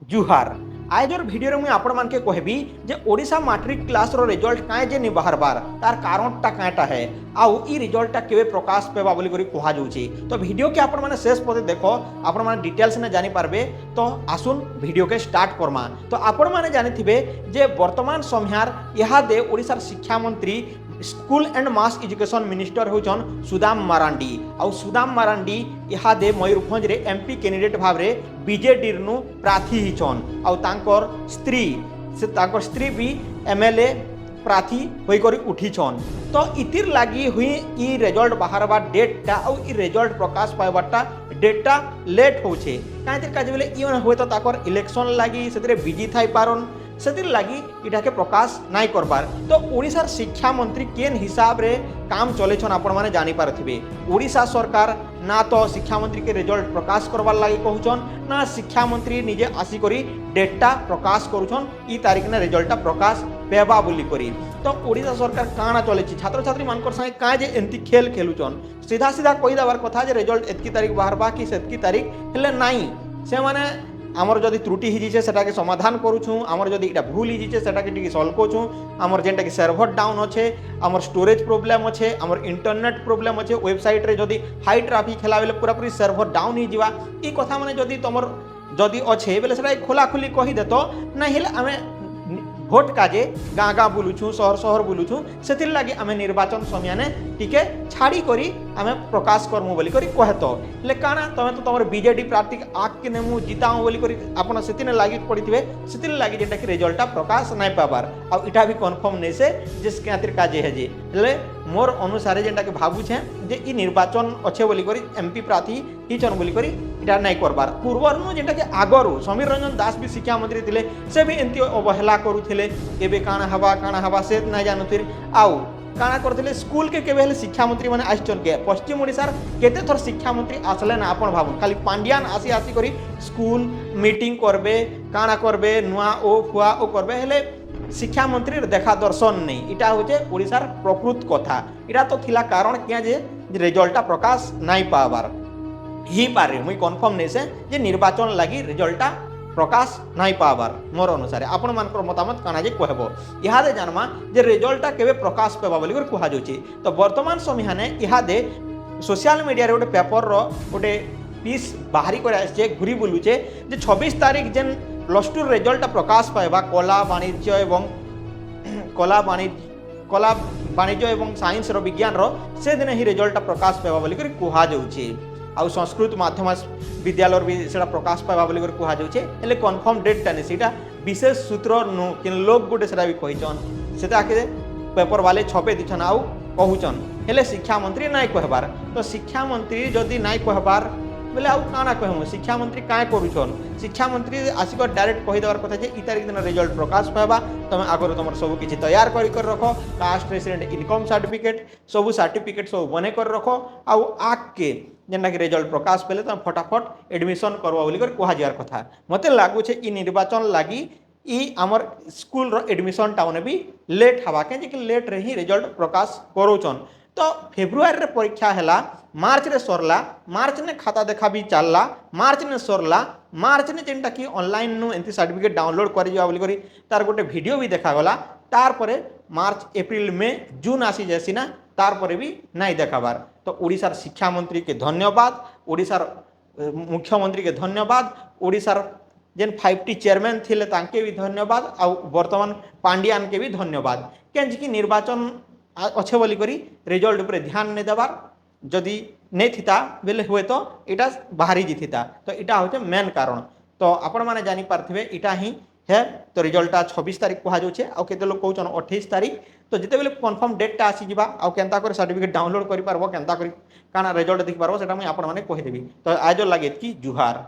जुहार आजर video मुझे आपण मानके कहबी जे ओडिशा मैट्रिक क्लास रो रिजल्ट काए जे नि बाहरबार तार कारणटा काएटा है आउ ई रिजल्टटा केबे प्रकाश पेबा बोली करी कहा जाउची। तो वीडियो के आपण माने शेष पदे देखो आपण माने डिटेल्स ने जानि पारबे। तो आसुन वीडियो के स्टार्ट करमा। तो आपण माने जानिथिबे जे वर्तमान समयार यहा दे ओडिशा शिक्षा मंत्री school and mass education minister होचन सुदाम मारांडी आउ सुदाम मारांडी इहादे मयूरभंज रे एमपी कैंडिडेट भाव रे बीजेडी नु प्रार्थी हिचन आउ तांकर स्त्री भी एमएलए प्रार्थी होई करी उठीछन। तो इतिर लागी हुई ई रिजल्ट बाहरबा डेटटा आउ ई रिजल्ट प्रकाश पाइबाटा डेटटा लेट होछे काहेतिर काजे बेले ई होय तो ताकर इलेक्शन लागी सेतरे बिजी थाई पारन सेतिर लागी इटा के प्रकाश नाई करबार। तो ओडिशार शिक्षा मंत्री केन हिसाब रे काम चले छन आपण माने जानि पारथिबे। ओडिशा सरकार ना तो शिक्षा मंत्री के रिजल्ट प्रकाश करबार लागी कहउछन ना शिक्षा मंत्री निजे आसी करी डेटा प्रकाश करूछन ई तारीख ने रिजल्टटा प्रकाश पेबा बोली करी। तो ओडिशा सरकार काना चले छी छात्र छात्री मानकर संगे काहे जे एंती खेल खेलुछन सीधा सीधा कहि दबार कथा जे रिजल्ट एतकी तारीख बाहरबा कि सेतकी तारीख हेले नाही से माने आमर जदि त्रुटि हिजिछे सेटाके समाधान करूछु आमर जदि इटा भूल हिजिछे सेटाके टिके सॉल्व करूछु आमर जेंटा कि सर्वर डाउन अच्छे आमर स्टोरेज प्रॉब्लम अच्छे आमर इंटरनेट प्रॉब्लम अच्छे वेबसाइट रे जदि हाई ट्रैफिक हेला बेले पूरा पूरी सर्वर डाउन ही जिवा ई कथा माने जदि तमर जदि अच्छे बेले सेटा खोला खोली कहि देतो ना हेले आमे भोट काजे गाँ गाँ बुलुछु सहर सहर बुलुछु सेतिर लागी आमे निर्वाचन समय टिके छाड़ी करी आमे प्रकाश करमु बोली करी कहतो ले काना तमे तो तमर बीजेडी प्रार्थी आक के नेमु जिताऊ बोली करी आपण सेतिने लागी पड़िथिबे सेतिर लागी जेटा कि रिजल्टटा प्रकाश नाइ पाबार आ इटा भी कन्फर्म नै से जिसके खातिर काजे है जे ले मोर अनुसार जेटा कि भाबु छे जे ई निर्वाचन अच्छे बोली करी एमपी प्रार्थी हिचन बोली करी इटा नाइ करबार। पूर्वरनु जेटा कि आगरु समीर रंजन दास भी शिक्षा मंत्री थिले से भी एंती अवहेला करूथिले एबे काना हवा से ना जानथिर आउ काना करथिले स्कूल के केबे शिक्षा मंत्री माने आइचन के पश्चिम ओडिशार केते थर शिक्षा मंत्री आसले ना आपण भाबुन खाली पांड्यान आसी करी स्कूल मीटिंग करबे काना करबे नुआ ओ फुआ ओ करबे हेले शिक्षा मंत्री देखा दर्शन नहीं इटा होचे ओडिशार प्रकृत कथा इटा तो थिला कारण क्या जे रिजल्टटा प्रकाश नाइ पाबार ही पारे मुई कन्फर्म नै से जे निर्वाचन लागि रिजल्टटा प्रकाश नाइ पाबार मोर अनुसार आपण मानकर मतामत काना जे कहबो इहादे जानमा जे रिजल्टटा केबे प्रकाश पेबा बोली कहा जाउची। तो वर्तमान समय ने इहादे सोशल मीडिया रे गोटे पेपर रो गोटे पीस बाहरी करे आछे घुरी बुलुचे जे 26 तारीख जेन प्लस टू रिजल्टटा प्रकाश पाइबा कला वाणिज्य एवं साइंस रो विज्ञान रो से दिन ही रिजल्टटा प्रकाश पाइबा बोली कहा जाउची। आउ संस्कृत माध्यम विद्यालय भी सेटा प्रकाश पाइबा बोली कहा जाउचे हेले कन्फर्म डेटटा नै सेटा विशेष सूत्र नु किन लोग गोटे सेटा भी कहिचन सेटा के पेपर वाले छपे दिछन आउ कहूचन हेले शिक्षा मंत्री नाइ कहबार। तो शिक्षा मंत्री जदि नाइ कहबार बोले आउ काना कहमु शिक्षा मंत्री काय करूछन शिक्षा मंत्री आसिक डायरेक्ट कहि देबार कथा जे ई तारीख दिन रिजल्ट प्रकाश पाइबा तमे आगर तुम सब किछि तैयार करि कर रखो कास्ट रेसिडेंट इनकम सर्टिफिकेट सब सर्टिफिकेट सब बने कर रखो आउ आक के जेनटा कि रिजल्ट प्रकाश पेले तुम फटाफट एडमिशन करवा बोली कर कहा जार कथा मते लागु छे ई निर्वाचन लागी ई आमर स्कूल रो एडमिशन टाउन भी लेट हवा के लेट रे ही रिजल्ट प्रकाश करूछन। तो फेब्रुआरी रे परीक्षा हैला मार्च रे सरला मार्च ने खाता देखा भी चलला मार्च ने सरला मार्च ने जेनटा कि ऑनलाइन नु एंती सर्टिफिकेट डाउनलोड करि जा बोली करी तार गोटे वीडियो भी देखा गला तार परे मार्च एप्रिल में जून आसी जैसी ना तार परे भी नाइ देखाबार। तो ओडिशार शिक्षा मंत्री के धन्यवाद ओडिशार मुख्यमंत्री के धन्यवाद ओडिशार जेन 5T चेयरमैन थिले तांके भी धन्यवाद आ वर्तमान पांड्यान के भी धन्यवाद कि निर्वाचन अच्छे बोली करी रिजल्ट उपरे ध्यान नहीं देवार जदि नहीं थिता बेले हुए तो इटा बाहरी जीता तो इटा होचे मेन कारण। तो आपण माने जानी पारथिबे इटा ही है। तो रिजल्टटा 26 तारीख कहा जाउछे आ केते लोग कहउछन 28 तारीख तो जिते बेले कन्फर्म डेटटा आसी जिबा आ केनता करे सर्टिफिकेट डाउनलोड करि पारबो केनता करी काना रिजल्ट देखि पारबो सेटा मैं आपण माने कहि देबी। तो आज लागे कि जुहार।